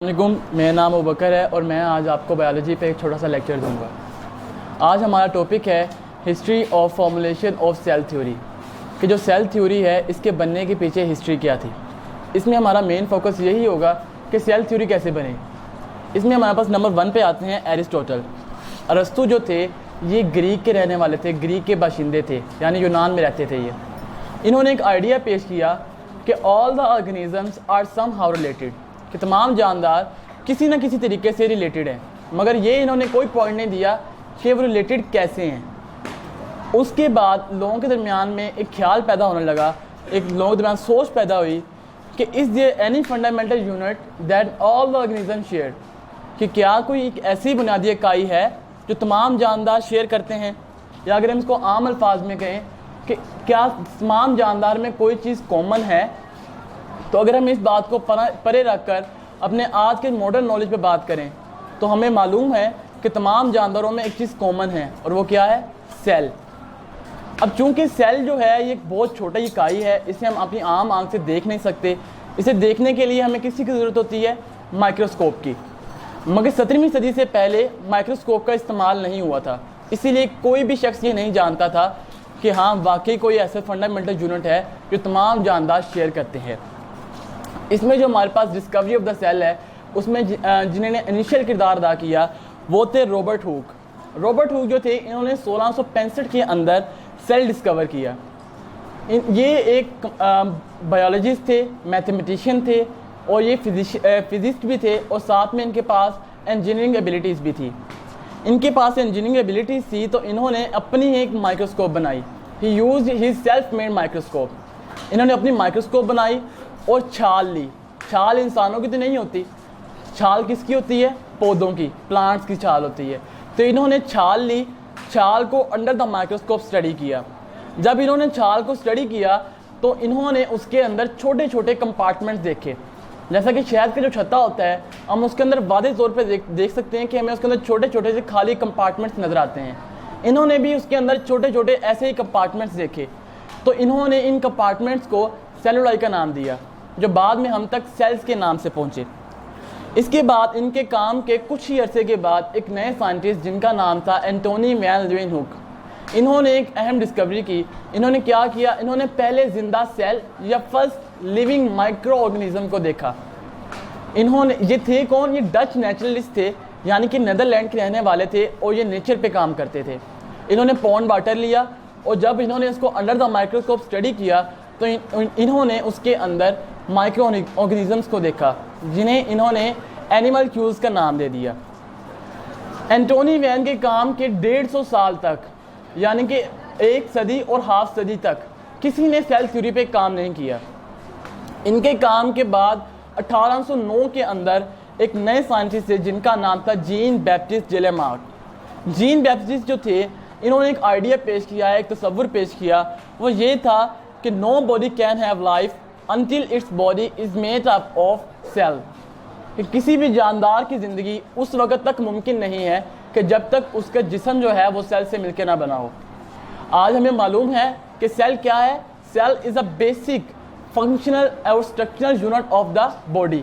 वालेकुम, मेरा नाम अबूबकर है और मैं आज आपको बायोलॉजी पे एक छोटा सा लेक्चर दूंगा। आज हमारा टॉपिक है history of formulation of cell theory, कि जो सेल थ्योरी है इसके बनने के पीछे हिस्ट्री क्या थी। इसमें हमारा मेन फोकस यही होगा कि सेल थ्योरी कैसे बने। इसमें हमारे पास नंबर 1 पे आते हैं एरिस्टोटल। अरस्तु जो थे ये ग्रीक के रहने वाले थे, ग्रीक के बाशिंदे थे, यानी यूनान में रहते थे। ये इन्होंने एक आइडिया पेश किया कि all the organisms are somehow related, कि तमाम जानदार किसी न किसी तरीके से रिलेटेड हैं, मगर ये इन्होंने कोई पॉइंट नहीं दिया कि वो रिलेटेड कैसे हैं। उसके बाद लोगों के दरमियान में एक ख्याल पैदा होने लगा, एक लोगों के दरमियान सोच पैदा हुई कि is there any fundamental unit that all the organism share, कि क्या कोई एक ऐसी बुनियादी इकाई है जो तमाम जानदार शेयर करते हैं, या अगर हम इसको आम अल्फाज में कहें कि क्या तमाम जानदार में कोई चीज़ कॉमन है। तो अगर हम इस बात को परे रख कर अपने आज के मॉडर्न नॉलेज पे बात करें तो हमें मालूम है कि तमाम जानदारों में एक चीज़ कॉमन है, और वो क्या है? सेल। अब चूंकि सेल जो है ये एक बहुत छोटा इकाई है, इसे हम अपनी आम आंख से देख नहीं सकते। इसे देखने के लिए हमें किसी की ज़रूरत होती है? माइक्रोस्कोप की। मगर 17वीं सदी से पहले माइक्रोस्कोप का इस्तेमाल नहीं हुआ था, इसीलिए कोई भी शख्स ये नहीं जानता था कि हाँ वाकई कोई ऐसा फंडामेंटल यूनिट है जो तमाम जानदार शेयर करते हैं। इसमें जो हमारे पास डिस्कवरी ऑफ द सेल है उसमें जिन्होंने इनिशियल किरदार अदा किया वो थे रॉबर्ट हुक। रॉबर्ट हुक जो थे इन्होंने 1665 के अंदर सेल डिस्कवर किया। ये एक बायोलॉजिस्ट थे, मैथमेटिशियन थे, और ये फिजिस्ट भी थे, और साथ में इनके पास इंजीनियरिंग एबिलिटीज़ भी थी। इनके पास इंजीनियरिंग एबिलिटीज़ थी तो इन्होंने अपनी एक माइक्रोस्कोप बनाई। ही used his self made microscope. इन्होंने अपनी माइक्रोस्कोप बनाई और छाल ली। छाल इंसानों की तो नहीं होती, छाल किसकी होती है? पौधों की, प्लांट्स की छाल होती है। तो इन्होंने छाल ली, छाल को अंडर द माइक्रोस्कोप स्टडी किया। जब इन्होंने छाल को स्टडी किया तो इन्होंने उसके अंदर छोटे छोटे कंपार्टमेंट्स देखे। जैसा कि शहद का जो छत्ता होता है, हम उसके अंदर वादे तौर पे देख सकते हैं कि हमें उसके अंदर छोटे छोटे से खाली कंपार्टमेंट्स नज़र आते हैं। इन्होंने भी उसके अंदर छोटे छोटे ऐसे ही कंपार्टमेंट्स देखे, तो इन्होंने इन कंपार्टमेंट्स को सेलुलॉइड का नाम दिया, जो बाद में हम तक सेल्स के नाम से पहुँचे। इसके बाद इनके काम के कुछ ही अरसे के बाद एक नए साइंटिस्ट जिनका नाम था एंटोनी वैन ल्यूवेनहुक, इन्होंने एक अहम डिस्कवरी की। इन्होंने क्या किया? इन्होंने पहले जिंदा सेल या फर्स्ट लिविंग माइक्रो ऑर्गेनिज्म को देखा। इन्होंने, ये थे कौन? ये डच नेचुरलिस्ट थे, यानी कि नीदरलैंड के रहने वाले थे, और ये नेचर पे काम करते थे। इन्होंने पॉन्ड वाटर लिया और जब इन्होंने इसको अंडर द माइक्रोस्कोप स्टडी किया तो इन्होंने उसके अंदर माइक्रो ऑर्गेनिजम्स को देखा, जिन्हें इन्होंने एनिमल क्यूज का नाम दे दिया। एंटोनी वैन के काम के 150 साल तक, यानी कि 1 सदी और हाफ सदी तक किसी ने सेल थ्योरी पे काम नहीं किया। इनके काम के बाद 1809 के अंदर एक नए साइंटिस्ट थे जिनका नाम था जीन बैप्टिस्ट जेलेमार्क। जीन बैप्टिस्ट जो थे इन्होंने एक आइडिया पेश किया, एक तस्वुर पेश किया। वो ये था कि nobody can have life until its body is made up of cell, कि किसी भी जानदार की ज़िंदगी उस वक़्त तक मुमकिन नहीं है कि जब तक उसका जिस्म जो है वो सेल से मिलकर ना बना हो। आज हमें मालूम है कि सेल क्या है। Cell is a basic functional और structural unit of the body.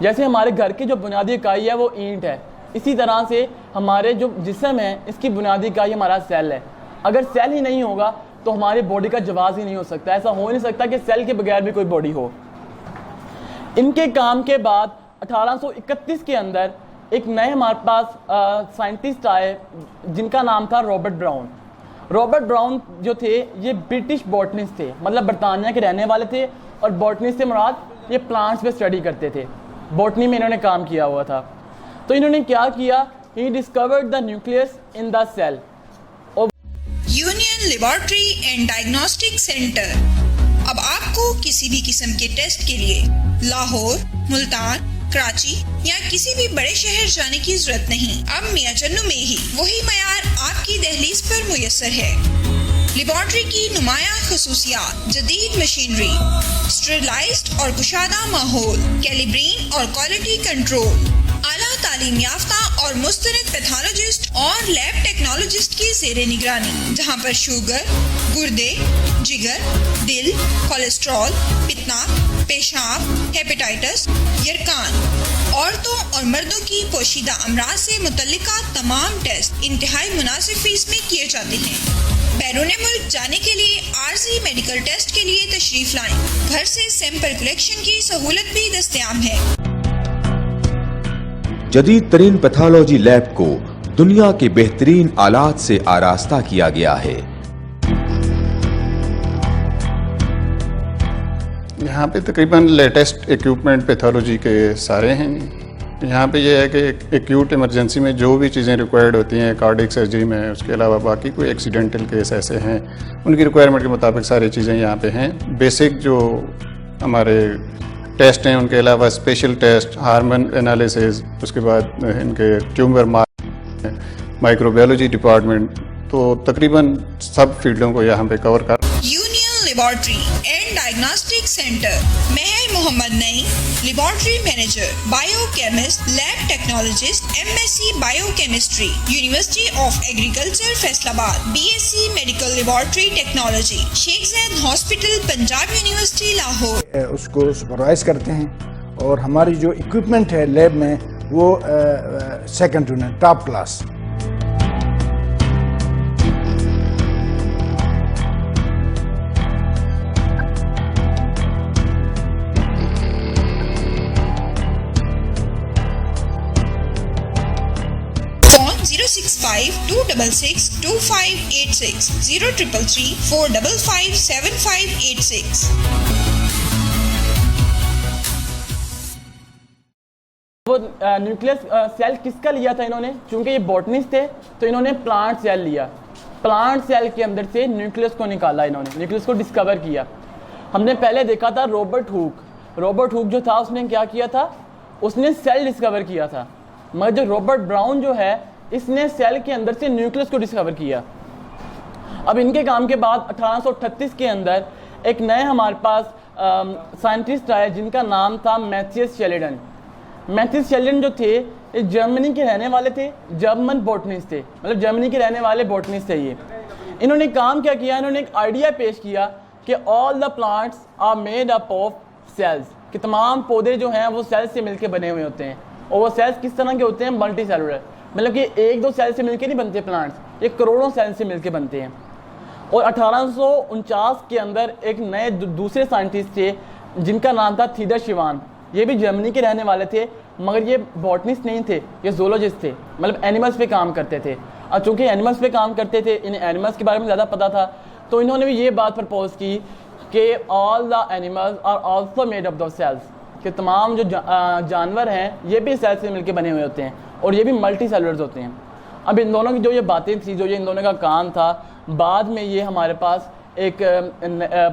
जैसे हमारे घर की जो बुनियादी इकाई है वो ईंट है, इसी तरह से हमारे जो जिस्म है इसकी बुनियादी इकाई हमारा सेल है। अगर सेल ही नहीं होगा तो हमारी बॉडी का जवाब ही नहीं हो सकता। ऐसा हो नहीं सकता कि सेल के बगैर भी कोई बॉडी हो। इनके काम के बाद 1831 के अंदर एक नए हमारे पास साइंटिस्ट आए जिनका नाम था रॉबर्ट ब्राउन। रॉबर्ट ब्राउन जो थे ये ब्रिटिश बॉटनिस्ट थे, मतलब बरतानिया के रहने वाले थे, और बॉटनिस्ट से मुराद ये प्लांट्स पे स्टडी करते थे। बॉटनी में इन्होंने काम किया हुआ था। तो इन्होंने क्या किया? He discovered the nucleus in the cell. Union laboratory and diagnostic centre. अब आपको किसी भी किस्म के टेस्ट के लिए लाहौर, मुल्तान, कराची या किसी भी बड़े शहर जाने की जरूरत नहीं। अब मियां चन्नू में ही वही मयार आपकी दहलीज पर मुयस्सर है। लेबोरेटरी की नुमायां खसूसियात, जदीद मशीनरी, स्टेरिलाइज्ड और कुशादा माहौल, कैलिब्रेन और क्वालिटी कंट्रोल, आला तालीम याफ्ता और मुस्तनद पैथोलॉजिस्ट और लैब टेक्नोलॉजिस्ट की ज़ेरे निगरानी, जहां पर शुगर, गुर्दे, जिगर, दिल, कोलेस्ट्रॉल, पित्त, पेशाब, हेपेटाइटिस, यरकान और तो और मर्दों की पोशीदा अमराज से मुतल्लिका तमाम टेस्ट इंतहाई मुनासिब फीस में किए जाते हैं। बैरून मुल्क जाने के लिए आरजी मेडिकल टेस्ट के लिए तशरीफ लाएं। घर से सैंपल कलेक्शन की सहूलत भी दस्तयाब है। जदीद तरीन पैथोलॉजी लैब को दुनिया के बेहतरीन आलात से आरास्ता किया गया है। यहाँ पे तकरीबन लेटेस्ट इक्विपमेंट पैथोलॉजी के सारे हैं। यहाँ पे ये है कि एक्यूट इमरजेंसी में जो भी चीज़ें रिक्वायर्ड होती हैं कार्डियक सर्जरी में, उसके अलावा बाकी कोई एक्सीडेंटल केस ऐसे हैं उनकी रिक्वायरमेंट के मुताबिक सारी चीज़ें यहाँ पे हैं। बेसिक जो हमारे टेस्ट हैं उनके अलावा स्पेशल टेस्ट, हार्मोन एनालिसिस, उसके बाद इनके ट्यूमर माइक्रोबायोलॉजी डिपार्टमेंट, तो तकरीबन सब फील्डों को यहाँ पे कवर कर। Union laboratory and diagnostic centre, Mahar Mohammad Naeem, laboratory manager, biochemist, lab technologist, MSc biochemistry, university of agriculture Faisalabad, BSc medical laboratory technology, Sheikh Zayed hospital, Punjab university Lahore. उसको सुपरवाइज करते हैं और हमारी जो इक्विपमेंट है लैब में वो second to none, top class. Phone 065-266-2586, 0334557586। वो न्यूक्लियस सेल किसका लिया था इन्होंने? चूंकि ये बॉटनिस्ट थे तो इन्होंने प्लांट सेल लिया। प्लांट सेल के अंदर से न्यूक्लियस को निकाला, इन्होंने न्यूक्लियस को डिस्कवर किया। हमने पहले देखा था रॉबर्ट हुक जो था उसने क्या किया था, उसने सेल डिस्कवर किया था। मगर जो रॉबर्ट ब्राउन जो है इसने सेल के अंदर से न्यूक्लियस को डिस्कवर किया। अब इनके काम के बाद 1838 के अंदर एक नए हमारे पास साइंटिस्ट आए जिनका नाम था मैथियस शेल्डन। मैथियस शेल्डन जो थे ये जर्मनी के रहने वाले थे, जर्मन बॉटनिस्ट थे, मतलब जर्मनी के रहने वाले बॉटनिस्ट थे ये। इन्होंने काम क्या किया, इन्होंने एक आइडिया पेश किया कि all the plants are made up of cells, कि तमाम पौधे जो हैं वो सेल्स से मिलकर बने हुए होते हैं। और वो सेल्स किस तरह के होते हैं? मल्टी सेलुलर, मतलब कि एक दो सेल से मिलकर नहीं बनते प्लांट्स, ये करोड़ों सेल से मिलकर बनते हैं। और 1849 के अंदर एक नए दूसरे साइंटिस्ट थे जिनका नाम था थीडर शिवान। ये भी जर्मनी के रहने वाले थे, मगर ये बॉटनिस्ट नहीं थे, ये ज़ूलॉजिस्ट थे, मतलब एनिमल्स पे काम करते थे। और चूँकि एनिमल्स पे काम करते थे, इन्हें एनिमल्स के बारे में ज़्यादा पता था, तो इन्होंने भी ये बात प्रपोज की कि all the animals are also made up the cells, कि तमाम जो जानवर हैं ये भी सेल्स से मिलकर बने हुए होते हैं और ये भी मल्टी सेलुलर्स होते हैं। अब इन दोनों की जो ये बातें थी, जो ये इन दोनों का काम था, बाद में ये हमारे पास एक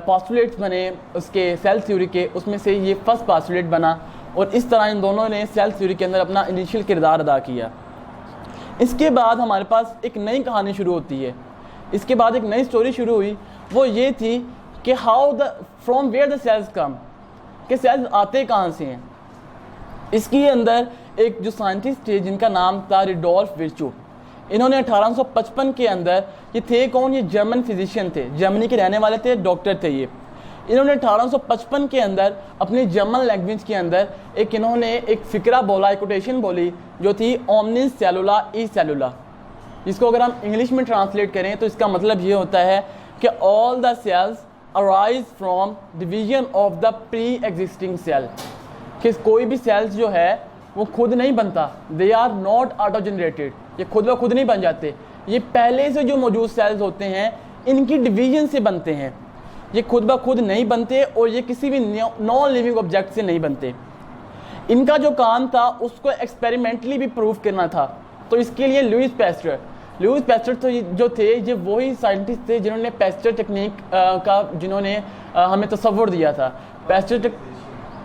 पॉस्टुलेट्स बने उसके सेल थ्योरी के, उसमें से ये फर्स्ट पॉस्टुलेट बना और इस तरह इन दोनों ने सेल थ्योरी के अंदर अपना इनिशियल किरदार अदा किया। इसके बाद हमारे पास एक नई कहानी शुरू होती है, इसके बाद एक नई स्टोरी शुरू हुई। वो ये थी कि how the from where the cells come, कि सेल्स आते कहाँ से हैं। इसके अंदर एक जो साइंटिस्ट थे जिनका नाम था रुडोल्फ विर्चू, इन्होंने 1855 के अंदर, ये थे कौन, ये जर्मन फिजिशियन थे, जर्मनी के रहने वाले थे, डॉक्टर थे ये। इन्होंने 1855 के अंदर अपनी जर्मन लैंग्वेज के अंदर इन्होंने एक फिक्रा बोला, एक कोटेशन बोली जो थी ओमनिस सेलुला ई सेलुला, जिसको अगर हम इंग्लिश में ट्रांसलेट करें तो इसका मतलब ये होता है कि all the cells arise from division of the pre existing cell, कि कोई भी सेल्स जो है वो खुद नहीं बनता, they are not auto generated, ये खुद ब खुद नहीं बन जाते, ये पहले से जो मौजूद सेल्स होते हैं इनकी डिवीजन से बनते हैं, ये खुद ब खुद नहीं बनते और ये किसी भी नॉन लिविंग ऑब्जेक्ट से नहीं बनते। इनका जो काम था उसको एक्सपेरिमेंटली भी प्रूव करना था, तो इसके लिए लुईस पैस्चर तो जो थे ये वही साइंटिस्ट थे जिन्होंने पैस्चर टेक्निक का जिन्होंने हमें तसव्वुर दिया था,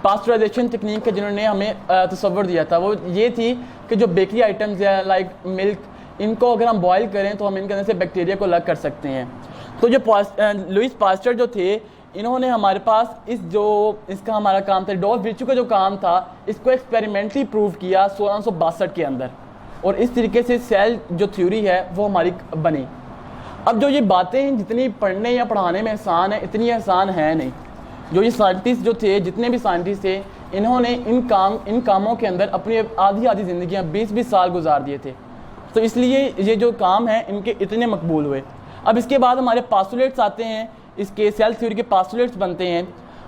पास्चराइजेशन टेक्निक का जिन्होंने हमें तसव्वुर दिया था। वो ये थी कि जो बेकरी आइटम्स है लाइक मिल्क, इनको अगर हम बॉयल करें तो हम इनके अंदर से बैक्टीरिया को अलग कर सकते हैं। तो जो लुईस पास्चर जो थे, इन्होंने हमारे पास इसका हमारा काम था, रुडोल्फ विर्चू का जो काम था, इसको एक्सपेरिमेंटली प्रूव किया 1662 के अंदर, और इस तरीके से सेल जो थ्योरी है वो हमारी बनी। अब जो ये बातें हैं जितनी पढ़ने या पढ़ाने में आसान है, इतनी आसान है नहीं। जो ये साइंटिस्ट जो थे, जितने भी साइंटिस्ट थे, इन्होंने इन कामों के अंदर अपनी आधी ज़िंदगियाँ 20-20 साल गुजार दिए थे। तो इसलिए ये जो काम है इनके इतने मकबूल हुए। अब इसके बाद हमारे पास्टुलेट्स आते हैं, इसके सेल थ्योरी के पास्टुलेट्स बनते हैं।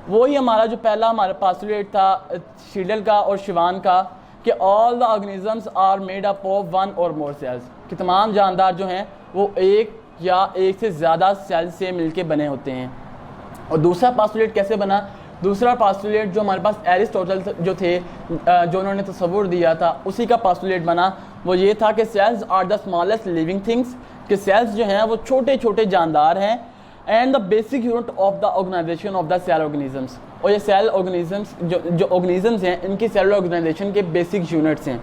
वही हमारा जो पहला हमारा पास्टुलेट था शीडल का और शिवान का कि all the organisms are made up of 1 or more sales, कि तमाम जानदार जो हैं वो एक या एक से ज़्यादा सेल से मिलके बने होते हैं। और दूसरा पास्टुलेट कैसे बना? दूसरा पास्टुलेट जो हमारे पास एरिस्टोटल जो थे, जो उन्होंने तस्वुर दिया था, उसी का पास्टुलेट बना। वो ये था कि cells are the smallest living things, कि सेल्स जो हैं वो छोटे छोटे जानदार हैं, and the basic unit of the organisation of the cell organisms. और ये सेल ऑर्गेनिजम्स जो ऑर्गेनिजम्स हैं इनकी सेलुलर ऑर्गेनाइजेशन के बेसिक यूनिट्स हैं।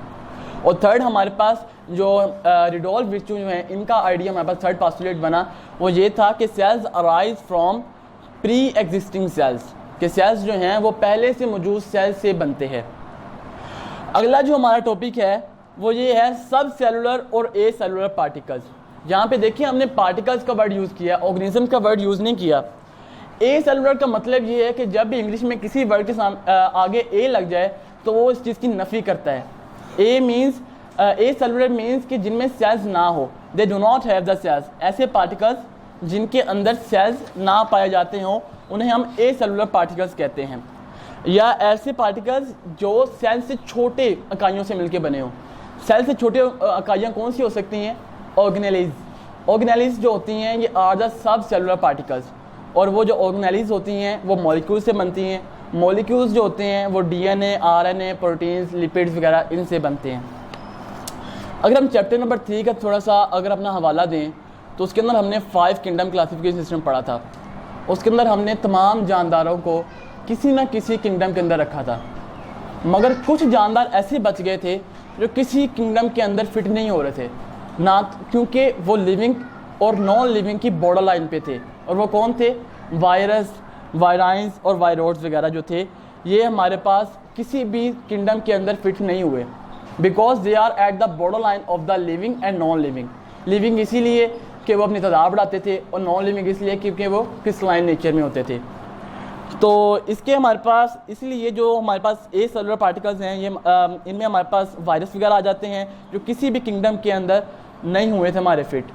और थर्ड हमारे पास जो रिडोल्फ विर्चू जो हैं इनका आइडिया हमारे पास थर्ड पास्टुलेट बना, वो ये था कि cells arise from pre existing cells, कि सेल्स जो हैं वो पहले से मौजूद सेल्स से बनते हैं। अगला जो हमारा टॉपिक है वो ये है सब सेलुलर और ए सेलुलर पार्टिकल्स। यहाँ पे देखिए हमने पार्टिकल्स का वर्ड यूज़ किया, ऑर्गेनिज्म का वर्ड यूज़ नहीं किया। ए सेलुलर का मतलब ये है कि जब भी इंग्लिश में किसी वर्ड के आगे ए लग जाए तो वो इस चीज़ की नफ़ी करता है। ए सेलुलर मीन्स कि जिनमें सेल्स ना हो, they do not have the cells. ऐसे पार्टिकल्स जिनके अंदर सेल्स ना पाए जाते हों उन्हें हम ए सेलुलर पार्टिकल्स कहते हैं। या ऐसे पार्टिकल्स जो सेल से छोटे इकाइयों से मिलकर बने हों। सेल से छोटे इकाइयाँ कौन सी हो सकती हैं? ऑर्गेनेलीज जो होती हैं ये are the subcellular particles. और वो जो ऑर्गेनेलीज होती हैं वो मॉलिक्यूल से बनती हैं। मॉलिक्यूल्स जो होते हैं वो डीएनए, आरएनए, प्रोटीन्स, लिपिड्स वगैरह इनसे बनते हैं। अगर हम चैप्टर नंबर 3 का थोड़ा सा अगर अपना हवाला दें तो उसके अंदर हमने 5 किंगडम क्लासिफिकेशन सिस्टम पढ़ा था। उसके अंदर हमने तमाम जानदारों को किसी न किसी किंगडम के अंदर रखा था, मगर कुछ जानदार ऐसे बच गए थे जो किसी किंगडम के अंदर फिट नहीं हो रहे थे ना, क्योंकि वो लिविंग और नॉन लिविंग की बॉर्डर लाइन पे थे। और वो कौन थे? वायरस, वायराइंस और वायरोड्स वगैरह जो थे, ये हमारे पास किसी भी किंगडम के अंदर फिट नहीं हुए, because they are at the border line of the living and non living. Living इसीलिए कि वो अपनी तादाद बढ़ाते थे, और नॉन लिविंग इसलिए क्योंकि वो क्रिस्टलाइन नेचर में होते थे। तो इसके हमारे पास इसलिए जो हमारे पास ए सेलुलर पार्टिकल्स हैं ये इनमें हमारे पास वायरस वगैरह आ जाते हैं जो किसी भी किंगडम के अंदर नहीं हुए थे हमारे फिट।